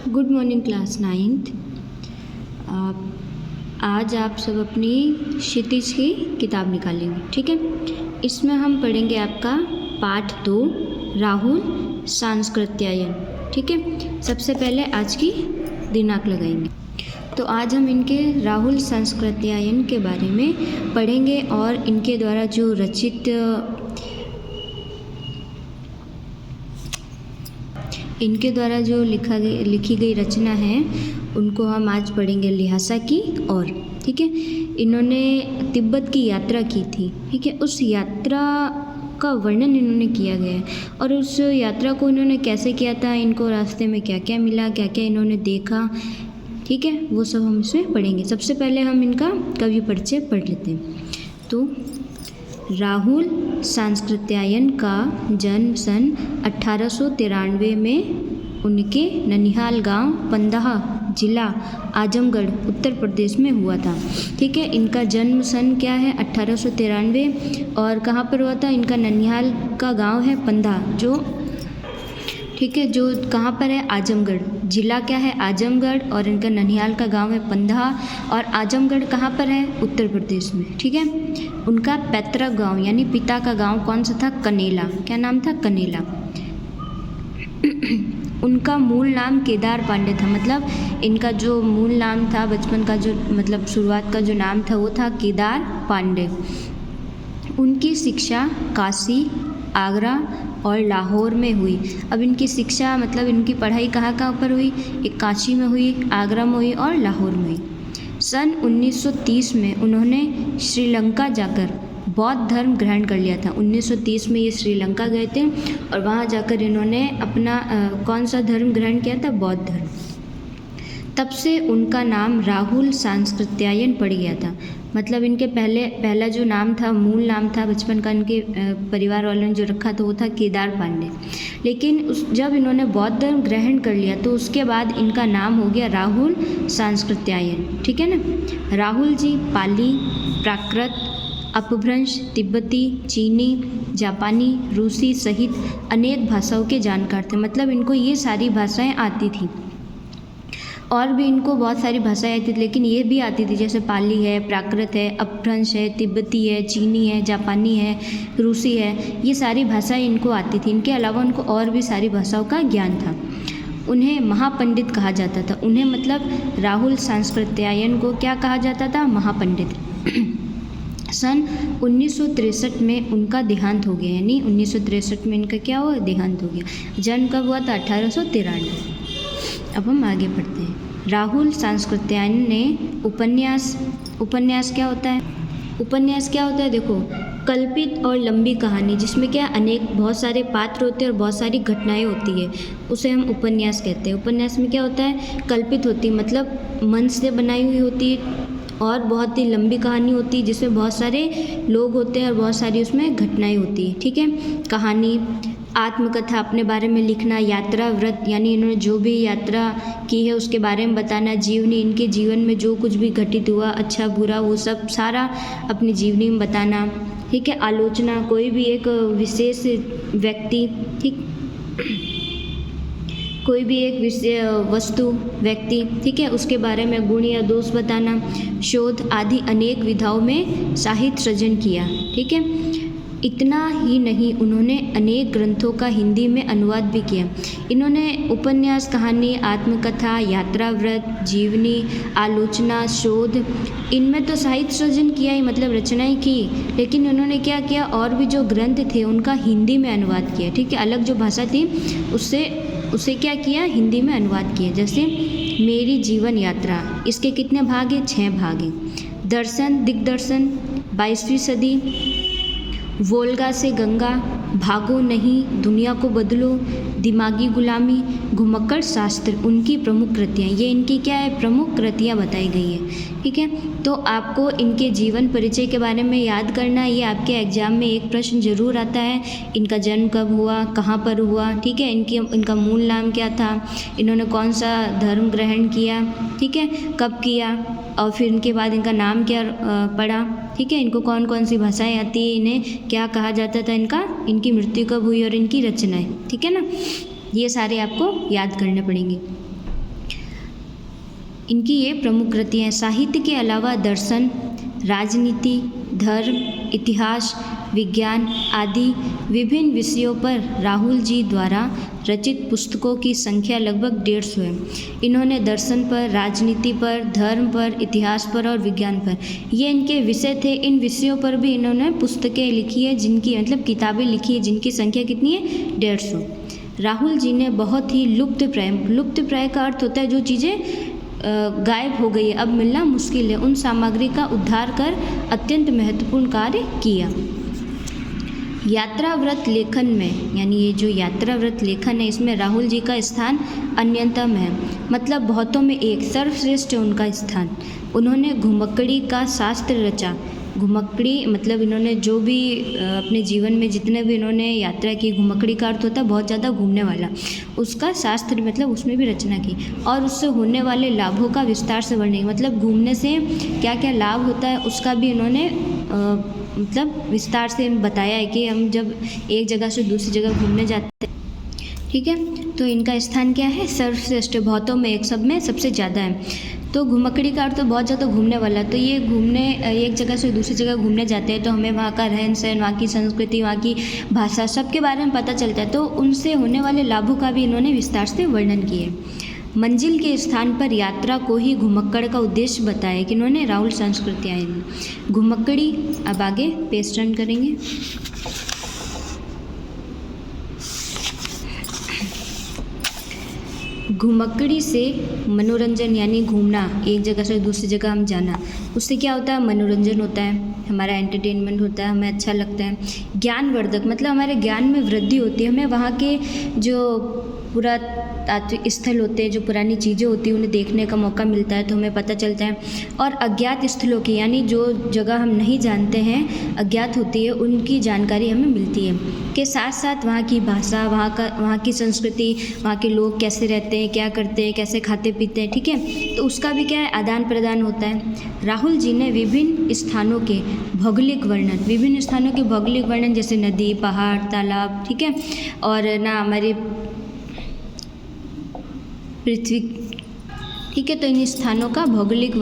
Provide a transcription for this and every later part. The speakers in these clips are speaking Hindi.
Good morning class 9th। आज आप सब अपनी क्षितिज की किताब निकालेंगे, ठीक है। इसमें हम पढ़ेंगे आपका पाठ 2 राहुल सांस्कृत्यायन, ठीक है। सबसे पहले आज की दिनांक लगाएंगे। तो आज हम इनके राहुल सांस्कृत्यायन के बारे में पढ़ेंगे और इनके द्वारा जो लिखी गई रचना है उनको हम आज पढ़ेंगे लिहासा की और, ठीक है। इन्होंने तिब्बत की यात्रा की थी, ठीक है। उस यात्रा का वर्णन इन्होंने किया गया है और उस यात्रा को इन्होंने कैसे किया था, इनको रास्ते में क्या क्या मिला, क्या क्या इन्होंने देखा, ठीक है, वो सब हम इसमें पढ़ेंगे। सबसे पहले हम इनका कवि परिचय पढ़ लेते हैं। तो राहुल सांस्कृत्यायन का जन्म सन 1893 में उनके ननिहाल गांव पंदाह जिला आजमगढ़ उत्तर प्रदेश में हुआ था, ठीक है। इनका जन्म सन क्या है 1893 और कहाँ पर हुआ था, इनका ननिहाल का गांव है पंदाह, जो ठीक है, जो कहाँ पर है आजमगढ़, जिला क्या है आजमगढ़ और इनका ननिहाल का गांव है पंदाह और आजमगढ़ कहाँ पर है उत्तर प्रदेश में, ठीक है। उनका पैतृक गांव यानी पिता का गांव कौन सा था, कनेला, क्या नाम था, कनेला। उनका मूल नाम केदार पांडे था, मतलब इनका जो मूल नाम था बचपन का जो मतलब शुरुआत का जो नाम था वो था केदार पांडे। उनकी शिक्षा काशी, आगरा और लाहौर में हुई। अब इनकी शिक्षा मतलब इनकी पढ़ाई कहाँ कहाँ पर हुई, एक काशी में हुई, आगरा में हुई और लाहौर में हुई। सन 1930 में उन्होंने श्रीलंका जाकर बौद्ध धर्म ग्रहण कर लिया था। 1930 में ये श्रीलंका गए थे और वहाँ जाकर इन्होंने अपना कौन सा धर्म ग्रहण किया था, बौद्ध धर्म। तब से उनका नाम राहुल सांस्कृत्यायन पड़ गया था, मतलब इनके पहला जो नाम था, मूल नाम था बचपन का इनके परिवार वालों ने जो रखा था वो था केदार पांडे। लेकिन जब इन्होंने बौद्ध धर्म ग्रहण कर लिया तो उसके बाद इनका नाम हो गया राहुल सांस्कृत्यायन, ठीक है ना। राहुल जी पाली, प्राकृत, अपभ्रंश, तिब्बती, चीनी, जापानी, रूसी सहित अनेक भाषाओं के जानकार थे, मतलब इनको ये सारी भाषाएं आती थी। और भी इनको बहुत सारी भाषाएं आती थी लेकिन ये भी आती थी, जैसे पाली है, प्राकृत है, अपभ्रंश है, तिब्बती है, चीनी है, जापानी है, रूसी है, ये सारी भाषाएं इनको आती थी। इनके अलावा उनको और भी सारी भाषाओं का ज्ञान था। उन्हें महापंडित कहा जाता था। उन्हें मतलब राहुल सांस्कृत्यायन को क्या कहा जाता था, महापंडित। सन 1963 में उनका देहांत हो गया, यानी 1963 में इनका क्या हुआ, देहांत हो गया। जन्म कब हुआ था, 1893। अब हम आगे बढ़ते हैं। राहुल सांस्कृत्यायन ने उपन्यास क्या होता है, उपन्यास क्या होता है, देखो, कल्पित और लंबी कहानी जिसमें क्या बहुत सारे पात्र होते हैं और बहुत सारी घटनाएं होती है, उसे हम उपन्यास कहते हैं। उपन्यास में क्या होता है, कल्पित होती है, मतलब मन से बनाई हुई होती है और बहुत ही लंबी कहानी होती है जिसमें बहुत सारे लोग होते हैं और बहुत सारी उसमें घटनाएं होती है, ठीक है। कहानी, आत्मकथा, अपने बारे में लिखना, यात्रा व्रत यानी इन्होंने जो भी यात्रा की है उसके बारे में बताना, जीवनी, इनके जीवन में जो कुछ भी घटित हुआ, अच्छा बुरा, वो सब सारा अपनी जीवनी में बताना, ठीक है। आलोचना, कोई भी एक विशेष व्यक्ति, ठीक, कोई भी एक विषय वस्तु व्यक्ति, ठीक है, उसके बारे में गुण या दोष बताना, शोध आदि अनेक विधाओं में साहित्य सृजन किया, ठीक है। इतना ही नहीं, उन्होंने अनेक ग्रंथों का हिंदी में अनुवाद भी किया। इन्होंने उपन्यास, कहानी, आत्मकथा, यात्रा व्रत, जीवनी, आलोचना, शोध, इनमें तो साहित्य सृजन किया ही, मतलब रचनाएं की, लेकिन उन्होंने क्या किया, और भी जो ग्रंथ थे उनका हिंदी में अनुवाद किया, ठीक है। अलग जो भाषा थी उससे क्या किया, हिंदी में अनुवाद किया। जैसे मेरी जीवन यात्रा, इसके कितने भाग हैं, 6 भाग हैं। दर्शन, दिग्दर्शन, 22वीं सदी, वोल्गा से गंगा, भागो नहीं, दुनिया को बदलो, दिमागी गुलामी, घुमक्कड़ शास्त्र, उनकी प्रमुख कृतियाँ, ये इनकी क्या है, प्रमुख कृतियाँ बताई गई हैं, ठीक है। तो आपको इनके जीवन परिचय के बारे में याद करना है, ये आपके एग्जाम में एक प्रश्न जरूर आता है। इनका जन्म कब हुआ, कहाँ पर हुआ, ठीक है, इनका मूल नाम क्या था, इन्होंने कौन सा धर्म ग्रहण किया, ठीक है, कब किया, और फिर इनके बाद इनका नाम क्या पड़ा, ठीक है, इनको कौन कौन सी भाषाएं आती है, इन्हें क्या कहा जाता था, इनकी मृत्यु कब हुई और इनकी रचनाएं, ठीक है ना, ये सारे आपको याद करने पड़ेंगे। इनकी ये प्रमुख कृतियाँ हैं। साहित्य के अलावा दर्शन, राजनीति, धर्म, इतिहास, विज्ञान आदि विभिन्न विषयों पर राहुल जी द्वारा रचित पुस्तकों की संख्या लगभग 150 है। इन्होंने दर्शन पर, राजनीति पर, धर्म पर, इतिहास पर और विज्ञान पर, ये इनके विषय थे। इन विषयों पर भी इन्होंने पुस्तकें लिखी है, जिनकी मतलब किताबें लिखी है, जिनकी संख्या कितनी है? 150। राहुल जी ने बहुत ही लुप्तप्राय का अर्थ होता है जो चीज़ें गायब हो गई है, अब मिलना मुश्किल है, उन सामग्री का उद्धार कर अत्यंत महत्वपूर्ण कार्य किया। यात्राव्रत लेखन में, यानी ये जो यात्राव्रत लेखन है, इसमें राहुल जी का स्थान अन्यतम है, मतलब बहुतों में एक, सर्वश्रेष्ठ है उनका स्थान। उन्होंने घुमक्कड़ी का शास्त्र रचा। घुमक्कड़ी मतलब इन्होंने जो भी अपने जीवन में जितने भी इन्होंने यात्रा की, घुमक्कड़ी का अर्थ होता है बहुत ज़्यादा घूमने वाला, उसका शास्त्र मतलब उसमें भी रचना की और उससे होने वाले लाभों का विस्तार से वर्णन, मतलब घूमने से क्या क्या लाभ होता है उसका भी इन्होंने मतलब विस्तार से बताया है कि हम जब एक जगह से दूसरी जगह घूमने जाते हैं, ठीक है, तो इनका स्थान क्या है? सर्वश्रेष्ठ, बहुतों में एक, सब में सबसे ज़्यादा है। तो घुमक्कड़ी का अर्थ तो बहुत ज़्यादा घूमने वाला, तो ये घूमने एक जगह से दूसरी जगह घूमने जाते हैं तो हमें वहाँ का रहन सहन, वहाँ की संस्कृति, वहाँ की भाषा, सबके बारे में पता चलता है, तो उनसे होने वाले लाभों का भी इन्होंने विस्तार से वर्णन किया है। मंजिल के स्थान पर यात्रा को ही घुमक्कड़ का उद्देश्य बताया कि इन्होंने राहुल संस्कृतियाँ घुमक्कड़ी। अब आगे पेज टर्न करेंगे। घुमक्कड़ी से मनोरंजन यानी घूमना, एक जगह से दूसरी जगह हम जाना, उससे क्या होता है? मनोरंजन होता है, हमारा एंटरटेनमेंट होता है, हमें अच्छा लगता है। ज्ञानवर्धक मतलब हमारे ज्ञान में वृद्धि होती है, हमें वहाँ के जो पुरातात्विक स्थल होते हैं, जो पुरानी चीज़ें होती हैं, उन्हें देखने का मौका मिलता है तो हमें पता चलता है। और अज्ञात स्थलों की, यानी जो जगह हम नहीं जानते हैं, अज्ञात होती है, उनकी जानकारी हमें मिलती है। के साथ साथ वहाँ की भाषा, वहाँ की संस्कृति, वहाँ के लोग कैसे रहते हैं, क्या करते हैं, कैसे खाते पीते हैं, ठीक है, तो उसका भी क्या है? आदान प्रदान होता है। राहुल जी ने विभिन्न स्थानों के भौगोलिक वर्णन, जैसे नदी, पहाड़, तालाब, ठीक है, और ना हमारी पृथ्वी, ठीक है, तो इन स्थानों का भौगोलिक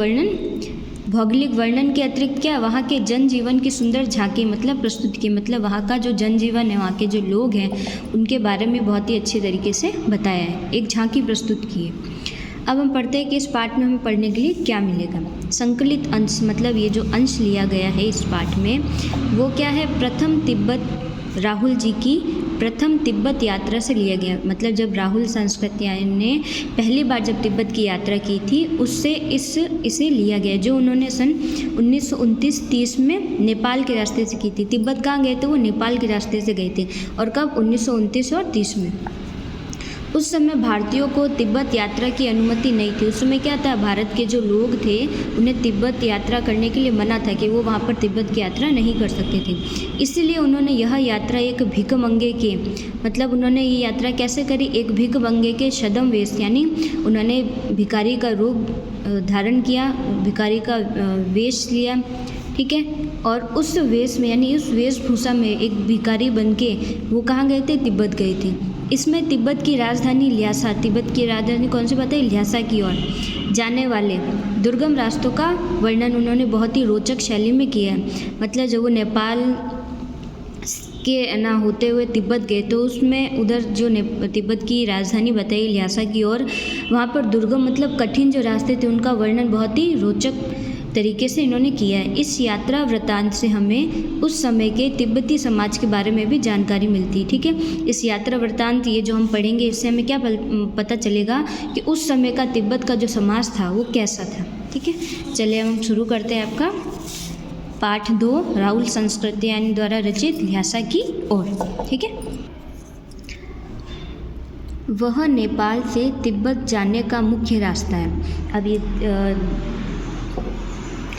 वर्णन के अतिरिक्त क्या, वहाँ के जनजीवन की सुंदर झांकी मतलब प्रस्तुत की, मतलब वहाँ का जो जनजीवन है, वहाँ के जो लोग हैं, उनके बारे में बहुत ही अच्छे तरीके से बताया है, एक झांकी प्रस्तुत की है। अब हम पढ़ते हैं कि इस पाठ में हमें पढ़ने के लिए क्या मिलेगा। संकलित अंश, मतलब ये जो अंश लिया गया है इस पाठ में, वो क्या है? राहुल जी की प्रथम तिब्बत यात्रा से लिया गया, मतलब जब राहुल संस्कृतियाँ ने पहली बार जब तिब्बत की यात्रा की थी, उससे इसे लिया गया, जो उन्होंने सन 1929-30 में नेपाल के रास्ते से की थी। तिब्बत कहाँ गए थे? वो नेपाल के रास्ते से गए थे। और कब? 1929 और 30 में। उस समय भारतीयों को तिब्बत यात्रा की अनुमति नहीं थी। उस समय क्या था? भारत के जो लोग थे उन्हें तिब्बत यात्रा करने के लिए मना था कि वो वहाँ पर तिब्बत की यात्रा नहीं कर सकते थे। इसलिए उन्होंने यह यात्रा एक भिखमंगे के, मतलब उन्होंने ये यात्रा कैसे करी? एक भिखमंगे के छद्म वेश, यानी उन्होंने भिखारी का रूप धारण किया, भिखारी का वेश लिया, ठीक है, और उस वेश में, यानी उस वेशभूषा में एक भिखारी बन के वो कहाँ गए थे? तिब्बत गए थे। इसमें तिब्बत की राजधानी ल्हासा, तिब्बत की राजधानी कौन सी बात है? ल्हासा की ओर जाने वाले दुर्गम रास्तों का वर्णन उन्होंने बहुत ही रोचक शैली में किया है। मतलब जब वो नेपाल के ना होते हुए तिब्बत गए तो उसमें उधर जो तिब्बत की राजधानी बताई ल्हासा की ओर, वहाँ पर दुर्गम मतलब कठिन जो रास्ते थे उनका वर्णन बहुत ही रोचक तरीके से इन्होंने किया है। इस यात्रा वृत्तांत से हमें उस समय के तिब्बती समाज के बारे में भी जानकारी मिलती है, ठीक है। इस यात्रा वृत्तांत ये जो हम पढ़ेंगे, इससे हमें क्या पता चलेगा कि उस समय का तिब्बत का जो समाज था वो कैसा था, ठीक है। चलिए हम शुरू करते हैं आपका पाठ 2, राहुल संस्कृतियाँ द्वारा रचित ल्हासा की ओर, ठीक है। वह नेपाल से तिब्बत जाने का मुख्य रास्ता है। अब ये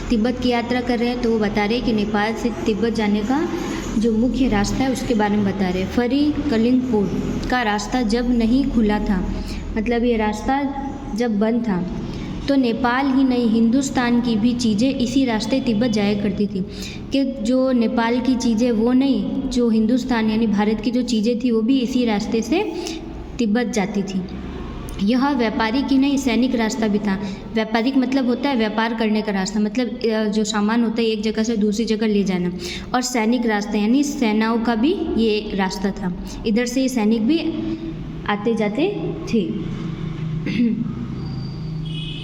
तिब्बत की यात्रा कर रहे हैं तो वो बता रहे हैं कि नेपाल से तिब्बत जाने का जो मुख्य रास्ता है उसके बारे में बता रहे हैं। फरी कलिंगपुर का रास्ता जब नहीं खुला था, मतलब ये रास्ता जब बंद था, तो नेपाल ही नहीं हिंदुस्तान की भी चीज़ें इसी रास्ते तिब्बत जाया करती थी। कि जो नेपाल की चीज़ें वो नहीं, जो हिंदुस्तान यानी भारत की जो चीज़ें थी वो भी इसी रास्ते से तिब्बत जाती थी। यह व्यापारिक ही नहीं सैनिक रास्ता भी था। व्यापारिक मतलब होता है व्यापार करने का रास्ता, मतलब जो सामान होता है एक जगह से दूसरी जगह ले जाना, और सैनिक रास्ता यानी सेनाओं का भी ये रास्ता था। इधर से ये सैनिक भी आते जाते थे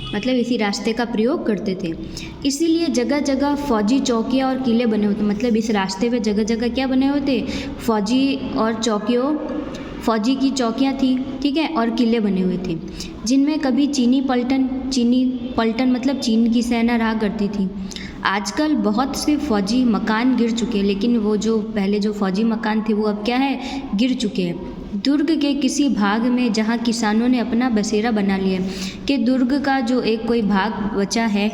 मतलब इसी रास्ते का प्रयोग करते थे। इसीलिए जगह जगह फौजी चौकियाँ और किले बने होते, मतलब इस रास्ते पे जगह जगह क्या बने होते, फौजी और चौकियों, फौजी की चौकियाँ थी, ठीक है, और किले बने हुए थे, जिनमें कभी चीनी पलटन मतलब चीन की सेना रहा करती थी। आजकल बहुत से फौजी मकान गिर चुके हैं, लेकिन वो जो पहले जो फौजी मकान थे वो अब क्या है, गिर चुके हैं। दुर्ग के किसी भाग में जहाँ किसानों ने अपना बसेरा बना लिया कि दुर्ग का जो एक कोई भाग बचा है,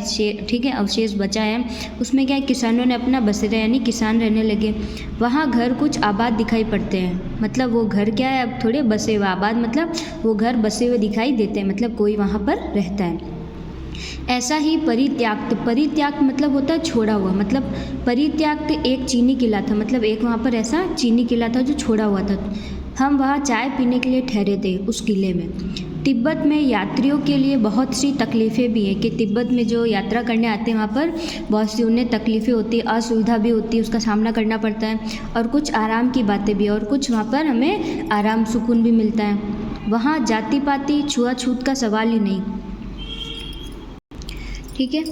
ठीक है, अवशेष बचा है, उसमें क्या है, किसानों ने अपना बसेरा यानी किसान रहने लगे। वहाँ घर कुछ आबाद दिखाई पड़ते हैं, मतलब वो घर क्या है, अब थोड़े बसे हुए, आबाद मतलब वो घर बसे हुए दिखाई देते हैं, मतलब कोई वहाँ पर रहता है। ऐसा ही परित्याक्त मतलब होता है छोड़ा हुआ, मतलब परित्याक्त एक चीनी किला था, मतलब एक वहाँ पर ऐसा चीनी किला था जो छोड़ा हुआ था। हम वहाँ चाय पीने के लिए ठहरे थे उस किले में। तिब्बत में यात्रियों के लिए बहुत सी तकलीफ़ें भी हैं कि तिब्बत में जो यात्रा करने आते हैं वहाँ पर बहुत सी उन्हें तकलीफ़ें होती है, असुविधा भी होती है, उसका सामना करना पड़ता है, और कुछ आराम की बातें भी, और कुछ वहाँ पर हमें आराम सुकून भी मिलता है। वहाँ जाति पाति छुआछूत का सवाल ही नहीं, ठीक है।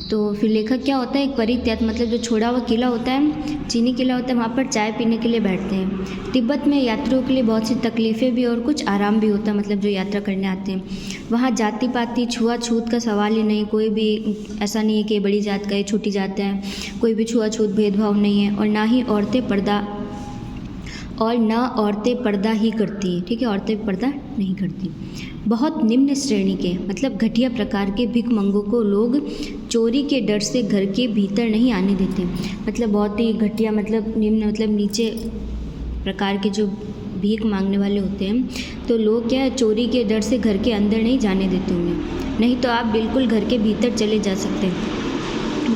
तो फिर लेखक क्या होता है, एक परित्याग मतलब जो छोड़ा हुआ किला होता है, चीनी किला होता है, वहाँ पर चाय पीने के लिए बैठते हैं। तिब्बत में यात्रियों के लिए बहुत सी तकलीफ़ें भी और कुछ आराम भी होता है, मतलब जो यात्रा करने आते हैं। वहाँ जाति पाति छुआछूत का सवाल ही नहीं, कोई भी ऐसा नहीं है कि बड़ी जात का है छोटी जात है, कोई भी छुआछूत भेदभाव नहीं है, और ना ही औरतें पर्दा ही करती हैं, ठीक है, औरतें पर्दा नहीं करती। बहुत निम्न श्रेणी के मतलब घटिया प्रकार के भिखमंगों को लोग चोरी के डर से घर के भीतर नहीं आने देते, मतलब बहुत ही घटिया मतलब निम्न मतलब नीचे प्रकार के जो भीख मांगने वाले होते हैं, तो लोग क्या है चोरी के डर से घर के अंदर नहीं जाने देते उन्हें, नहीं तो आप बिल्कुल घर के भीतर चले जा सकते हैं,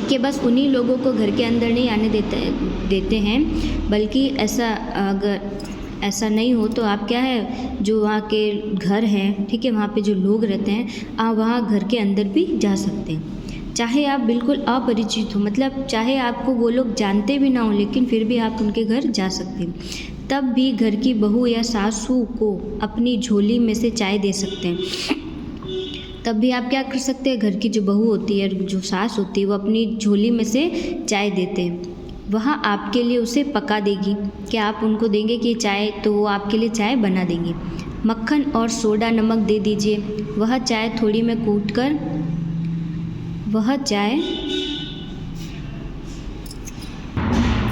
कि बस उन्हीं लोगों को घर के अंदर नहीं आने देते हैं, बल्कि अगर ऐसा नहीं हो तो आप क्या है जो वहाँ के घर हैं, ठीक है, वहाँ पे जो लोग रहते हैं आप वहाँ घर के अंदर भी जा सकते हैं, चाहे आप बिल्कुल अपरिचित हो, मतलब चाहे आपको वो लोग जानते भी ना हो, लेकिन फिर भी आप उनके घर जा सकते हैं। तब भी घर की बहू या सासू को अपनी झोली में से चाय दे सकते हैं, तब भी आप क्या कर सकते हैं, घर की जो बहू होती है, जो सास होती है, वो अपनी झोली में से चाय देते हैं, वहाँ आपके लिए उसे पका देगी, क्या आप उनको देंगे कि चाय, तो वो आपके लिए चाय बना देंगे। मक्खन और सोडा नमक दे दीजिए, वह चाय थोड़ी में कूट कर वह चाय,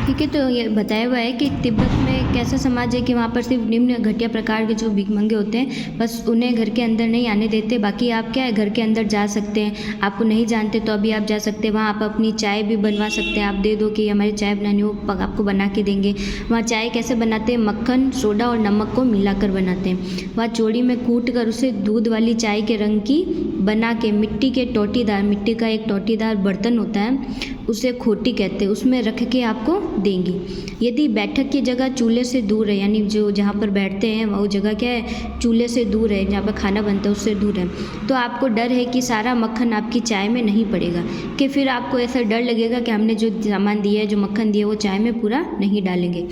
ठीक है। तो ये बताया हुआ है कि तिब्बत में कैसा समाज है कि वहाँ पर सिर्फ निम्न घटिया प्रकार के जो भिखमंगे होते हैं बस उन्हें घर के अंदर नहीं आने देते, बाकी आप क्या है घर के अंदर जा सकते हैं, आपको नहीं जानते तो अभी आप जा सकते हैं, वहाँ आप अपनी चाय भी बनवा सकते हैं, आप दे दो कि हमारी चाय बनानी हो, आपको बना के देंगे। वहाँ चाय कैसे बनाते हैं, मक्खन सोडा और नमक को मिलाकर बनाते हैं, वहाँ चोड़ी में कूट कर उसे दूध वाली चाय के रंग की बना के मिट्टी का एक टोटीदार बर्तन होता है, उसे खोटी कहते हैं, उसमें रख के आपको देंगी। यदि बैठक की जगह चूल्हे से दूर है, यानी जो जहाँ पर बैठते हैं वो जगह क्या है चूल्हे से दूर है, जहाँ पर खाना बनता है उससे दूर है, तो आपको डर है कि सारा मक्खन आपकी चाय में नहीं पड़ेगा, कि फिर आपको ऐसा डर लगेगा कि हमने जो सामान दिया है, जो मक्खन दिया है वो चाय में पूरा नहीं डालेंगे।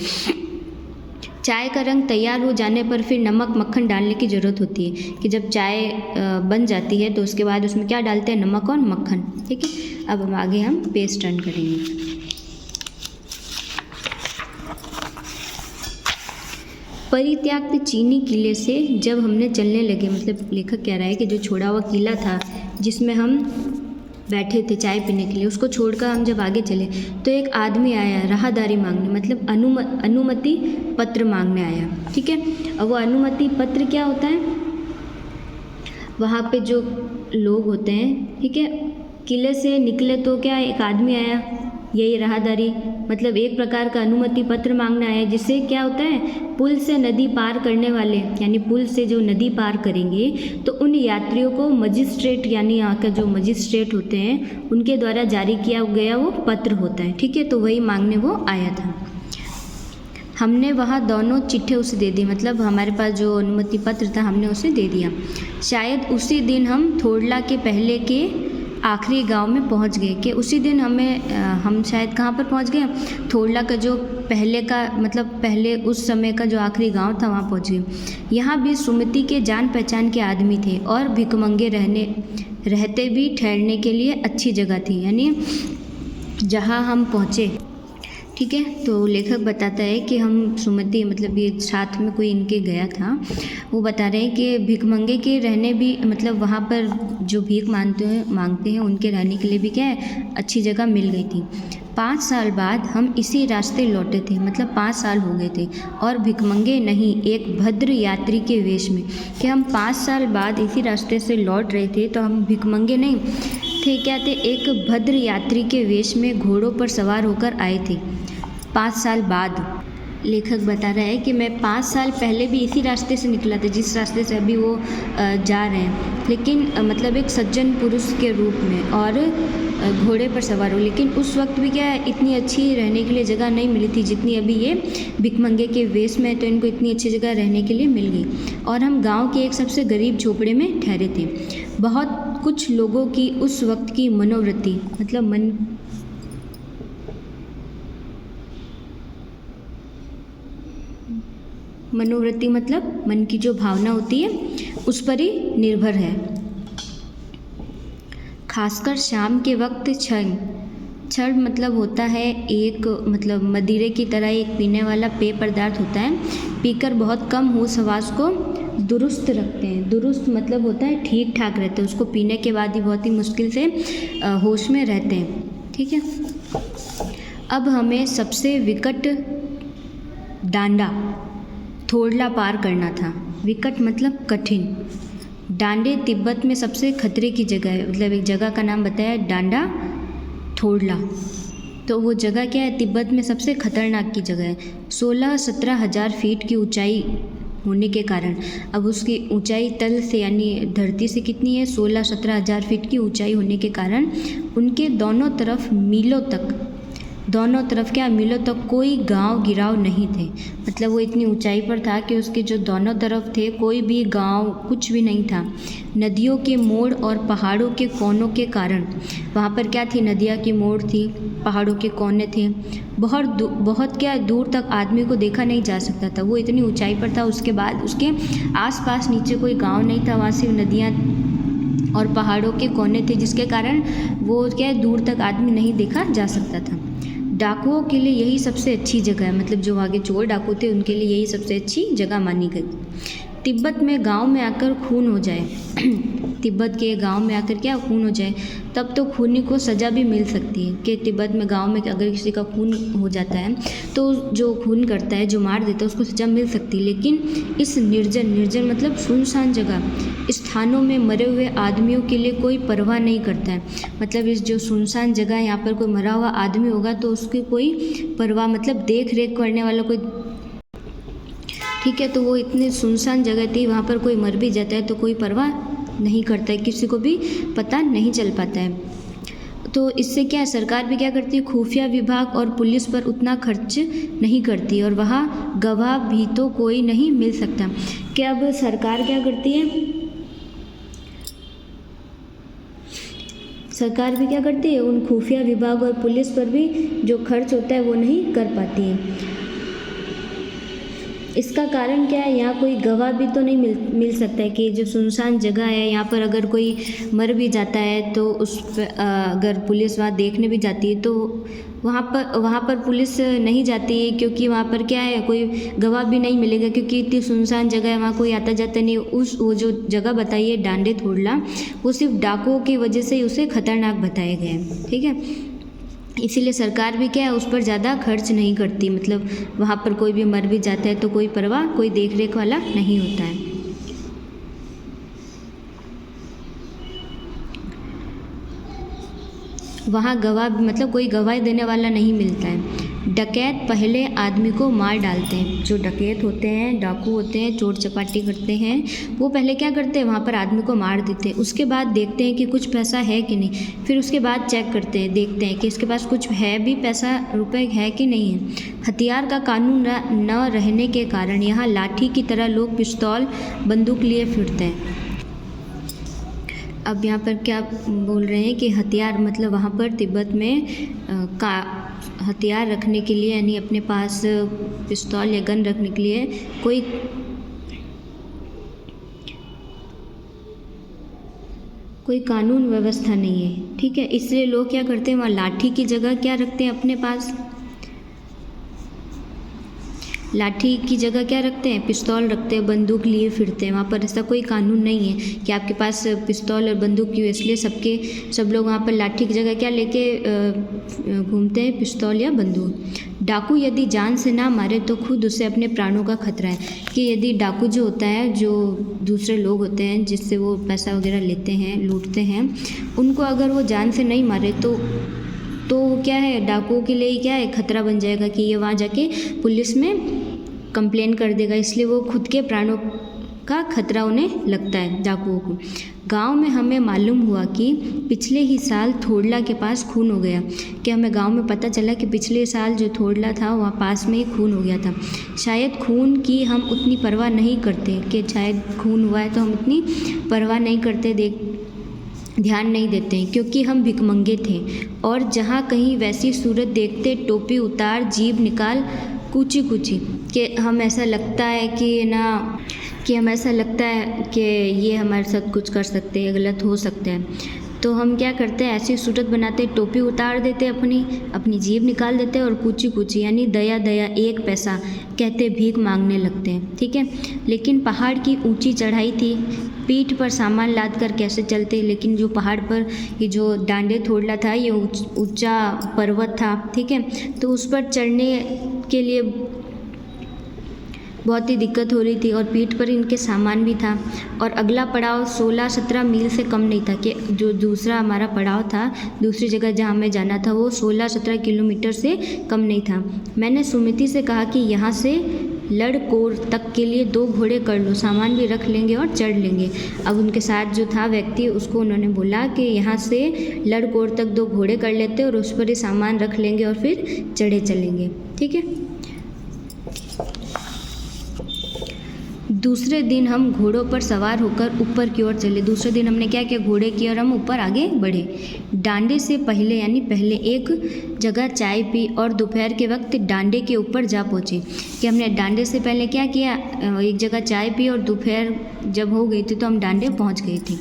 चाय का रंग तैयार हो जाने पर फिर नमक मक्खन डालने की ज़रूरत होती है, कि जब चाय बन जाती है तो उसके बाद उसमें क्या डालते हैं, नमक और मक्खन, ठीक है। अब हम आगे पेज टर्न करेंगे। परित्याग चीनी किले से जब हमने चलने लगे, मतलब लेखक कह रहा है कि जो छोड़ा हुआ किला था जिसमें हम बैठे थे चाय पीने के लिए, उसको छोड़कर हम जब आगे चले तो एक आदमी आया राहदारी मांगने, मतलब अनुमति पत्र मांगने आया, ठीक है। अब वो अनुमति पत्र क्या होता है, वहाँ पे जो लोग होते हैं, ठीक है, किले से निकले तो क्या एक आदमी आया, यही राहदारी मतलब एक प्रकार का अनुमति पत्र मांगने आया, जिससे क्या होता है पुल से नदी पार करने वाले, यानी पुल से जो नदी पार करेंगे तो उन यात्रियों को मजिस्ट्रेट यानी यहाँ का जो मजिस्ट्रेट होते हैं उनके द्वारा जारी किया गया वो पत्र होता है, ठीक है। तो वही मांगने वो आया था। हमने वहाँ दोनों चिट्ठे उसे दे दिए, मतलब हमारे पास जो अनुमति पत्र था हमने उसे दे दिया। शायद उसी दिन हम थोड़ला के पहले के आखिरी गांव में पहुंच गए, कि उसी दिन हम शायद कहाँ पर पहुंच गए, थोड़ला का जो पहले का मतलब पहले उस समय का जो आखिरी गांव था वहाँ पहुंच गए। यहाँ भी सुमति के जान पहचान के आदमी थे और भिखमंगे रहते भी ठहरने के लिए अच्छी जगह थी, यानी जहाँ हम पहुँचे। ठीक है, तो लेखक बताता है कि हम सुमति मतलब ये साथ में कोई इनके गया था, वो बता रहे हैं कि भिखमंगे के रहने भी मतलब वहाँ पर जो भीख मांगते हैं उनके रहने के लिए भी क्या है अच्छी जगह मिल गई थी। 5 साल बाद हम इसी रास्ते लौटे थे, मतलब 5 साल हो गए थे, और भिखमंगे नहीं एक भद्र यात्री के वेश में, कि हम 5 साल बाद इसी रास्ते से लौट रहे थे, तो हम भिखमंगे नहीं थे, क्या थे, एक भद्र यात्री के वेश में घोड़ों पर सवार होकर आए थे। 5 साल बाद लेखक बता रहा है कि मैं 5 साल पहले भी इसी रास्ते से निकला था जिस रास्ते से अभी वो जा रहे हैं, लेकिन मतलब एक सज्जन पुरुष के रूप में और घोड़े पर सवार हो, लेकिन उस वक्त भी क्या है इतनी अच्छी रहने के लिए जगह नहीं मिली थी जितनी अभी ये भिखमंगे के वेश में है, तो इनको इतनी अच्छी जगह रहने के लिए मिल गई। और हम गांव के एक सबसे गरीब झोपड़े में ठहरे थे। बहुत कुछ लोगों की उस वक्त की मनोवृत्ति मतलब मनोवृत्ति मतलब मन की जो भावना होती है उस पर ही निर्भर है। खासकर शाम के वक्त क्षण मतलब होता है एक मतलब मदिरे की तरह एक पीने वाला पेय पदार्थ होता है, पीकर बहुत कम होश हवास को दुरुस्त रखते हैं। दुरुस्त मतलब होता है ठीक ठाक रहते हैं, उसको पीने के बाद ही बहुत ही मुश्किल से होश में रहते हैं। ठीक है, अब हमें सबसे विकट डांडा थोड़ला पार करना था। विकट मतलब कठिन। डांडे तिब्बत में सबसे खतरे की जगह है, मतलब एक जगह का नाम बताया डांडा थोड़ला, तो वो जगह क्या है तिब्बत में सबसे खतरनाक की जगह है। 16-17 हज़ार फीट की ऊंचाई होने के कारण, अब उसकी ऊंचाई तल से यानी धरती से कितनी है 16-17 हज़ार फीट की ऊंचाई होने के कारण उनके दोनों तरफ मीलों तक कोई गांव गिराव नहीं थे। मतलब वो इतनी ऊंचाई पर था कि उसके जो दोनों तरफ थे कोई भी गांव कुछ भी नहीं था। नदियों के मोड़ और पहाड़ों के कोनों के कारण वहाँ पर क्या थी, नदियाँ की मोड़ थी, पहाड़ों के कोने थे, बहुत क्या दूर तक आदमी को देखा नहीं जा सकता था, वो इतनी ऊंचाई पर था। उसके बाद उसके आसपास नीचे कोई गांव नहीं था, वहाँ सिर्फ नदियाँ और पहाड़ों के कोने थे, जिसके कारण वो क्या दूर तक आदमी नहीं देखा जा सकता था। डाकुओं के लिए यही सबसे अच्छी जगह है, मतलब जो आगे चोर डाकू थे उनके लिए यही सबसे अच्छी जगह मानी गई। तिब्बत में गांव में आकर खून हो जाए तिब्बत के गांव में आकर क्या खून हो जाए, तब तो खूनी को सज़ा भी मिल सकती है। कि तिब्बत में गांव में अगर किसी का खून हो जाता है तो जो खून करता है, जो मार देता है, उसको सज़ा मिल सकती है। लेकिन इस निर्जन मतलब सुनसान जगह स्थानों में मरे हुए आदमियों के लिए कोई परवाह नहीं करता है। मतलब इस जो सुनसान जगह यहाँ पर कोई मरा हुआ आदमी होगा तो उसकी कोई परवाह मतलब देख रेख करने वाला कोई, ठीक है, तो वो इतनी सुनसान जगह थी, वहाँ पर कोई मर भी जाता है तो कोई परवाह नहीं करता है, किसी को भी पता नहीं चल पाता है। तो इससे क्या है, सरकार भी क्या करती है, खुफिया विभाग और पुलिस पर उतना खर्च नहीं करती और वहाँ गवाह भी तो कोई नहीं मिल सकता। क्या अब सरकार क्या करती है, सरकार भी क्या करती है, उन खुफिया विभाग और पुलिस पर भी जो खर्च होता है वो नहीं कर पाती है। इसका कारण क्या है, यहाँ कोई गवाह भी तो नहीं मिल सकता है कि जो सुनसान जगह है यहाँ पर अगर कोई मर भी जाता है तो उस अगर पुलिस वहाँ देखने भी जाती है तो वहाँ पर पुलिस नहीं जाती है, क्योंकि वहाँ पर क्या है कोई गवाह भी नहीं मिलेगा, क्योंकि इतनी सुनसान जगह है, वहाँ कोई आता जाता नहीं। वो जो जगह बताई है डांडे थोड़ला, वो सिर्फ डाकुओं की वजह से ही उसे खतरनाक बताया गया है। ठीक है, इसीलिए सरकार भी क्या है उस पर ज़्यादा खर्च नहीं करती, मतलब वहाँ पर कोई भी मर भी जाता है तो कोई परवाह, कोई देख रेख वाला नहीं होता है। वहाँ गवाह मतलब कोई गवाही देने वाला नहीं मिलता है। डकैत पहले आदमी को मार डालते हैं। जो डकैत होते हैं, डाकू होते हैं, चोर चपाटी करते हैं, वो पहले क्या करते हैं, वहाँ पर आदमी को मार देते हैं। उसके बाद देखते हैं कि कुछ पैसा है कि नहीं, फिर उसके बाद चेक करते हैं, देखते हैं कि इसके पास कुछ है भी, पैसा रुपए है कि नहीं है। हथियार का कानून न रहने के कारण यहाँ लाठी की तरह लोग पिस्तौल बंदूक लिए फिरते हैं। अब यहाँ पर क्या बोल रहे हैं कि हथियार मतलब वहाँ पर तिब्बत में हथियार रखने के लिए, यानी अपने पास पिस्तौल या गन रखने के लिए कोई कानून व्यवस्था नहीं है। ठीक है, इसलिए लोग क्या करते हैं, वहाँ लाठी की जगह क्या रखते हैं अपने पास, लाठी की जगह क्या रखते हैं, पिस्तौल रखते हैं, बंदूक लिए फिरते हैं। वहाँ पर ऐसा कोई कानून नहीं है कि आपके पास पिस्तौल और बंदूक क्यों, इसलिए सब लोग वहाँ पर लाठी की जगह क्या लेके घूमते हैं, पिस्तौल या बंदूक। डाकू यदि जान से ना मारे तो खुद उसे अपने प्राणों का खतरा है। कि यदि डाकू जो होता है, जो दूसरे लोग होते हैं जिससे वो पैसा वगैरह लेते हैं, लूटते हैं, उनको अगर वो जान से नहीं मारे तो क्या है, डाकुओं के लिए क्या है, खतरा बन जाएगा कि ये वहाँ जाके पुलिस में कंप्लेन कर देगा, इसलिए वो खुद के प्राणों का खतरा उन्हें लगता है डाकुओं को। गांव में हमें मालूम हुआ कि पिछले ही साल थोड़ला के पास खून हो गया। कि हमें गांव में पता चला कि पिछले साल जो थोड़ला था वहाँ पास में ही खून हो गया था। शायद खून की हम उतनी परवाह नहीं करते, कि शायद खून हुआ है तो हम इतनी परवाह नहीं करते, ध्यान नहीं देते हैं, क्योंकि हम भिखमंगे थे और जहाँ कहीं वैसी सूरत देखते टोपी उतार जीभ निकाल कूची कूची। कि हम ऐसा लगता है कि ये हमारे साथ कुछ कर सकते हैं, गलत हो सकते हैं, तो हम क्या करते हैं, ऐसी सूरत बनाते, टोपी उतार देते, अपनी जीभ निकाल देते और कूची कूची यानी दया दया 1 पैसा कहते भीख मांगने लगते हैं। ठीक है, लेकिन पहाड़ की ऊंची चढ़ाई थी, पीठ पर सामान लाद कर कैसे चलते, लेकिन जो पहाड़ पर ये जो डांडे थोड़ला था, ये ऊंचा पर्वत था। ठीक है, तो उस पर चढ़ने के लिए बहुत ही दिक्कत हो रही थी और पीठ पर इनके सामान भी था। और अगला पड़ाव 16-17 मील से कम नहीं था। कि जो दूसरा हमारा पड़ाव था, दूसरी जगह जहाँ हमें जाना था, वो 16-17 किलोमीटर से कम नहीं था। मैंने सुमिति से कहा कि यहाँ से लड़कोर तक के लिए 2 घोड़े कर लो, सामान भी रख लेंगे और चढ़ लेंगे। अब उनके साथ जो था व्यक्ति, उसको उन्होंने बोला कि यहाँ से लड़कोर तक 2 घोड़े कर लेते और उस पर ही सामान रख लेंगे और फिर चढ़े चलेंगे। ठीक है, दूसरे दिन हम घोड़ों पर सवार होकर ऊपर की ओर चले। दूसरे दिन हमने क्या किया, घोड़े की और हम ऊपर आगे बढ़े। डांडे से पहले यानी पहले एक जगह चाय पी और दोपहर के वक्त डांडे के ऊपर जा पहुँचे। कि हमने डांडे से पहले क्या किया, एक जगह चाय पी और दोपहर जब हो गई थी तो हम डांडे पहुँच गए थे।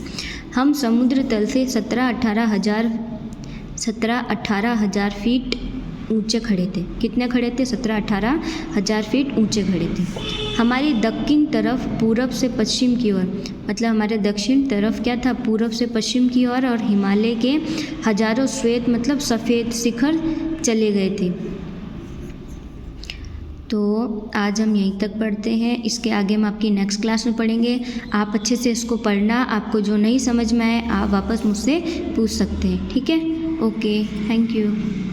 हम समुद्र तल से 17-18 हज़ार फीट ऊंचे खड़े थे। कितने खड़े थे, 17-18 हज़ार फीट ऊंचे खड़े थे। हमारी दक्षिण तरफ पूरब से पश्चिम की ओर, मतलब हमारे दक्षिण तरफ क्या था, पूरब से पश्चिम की ओर और हिमालय के हजारों श्वेत मतलब सफ़ेद शिखर चले गए थे। तो आज हम यहीं तक पढ़ते हैं, इसके आगे हम आपकी नेक्स्ट क्लास में पढ़ेंगे। आप अच्छे से इसको पढ़ना, आपको जो नहीं समझ में आए आप वापस मुझसे पूछ सकते हैं। ठीक है, ओके, थैंक यू।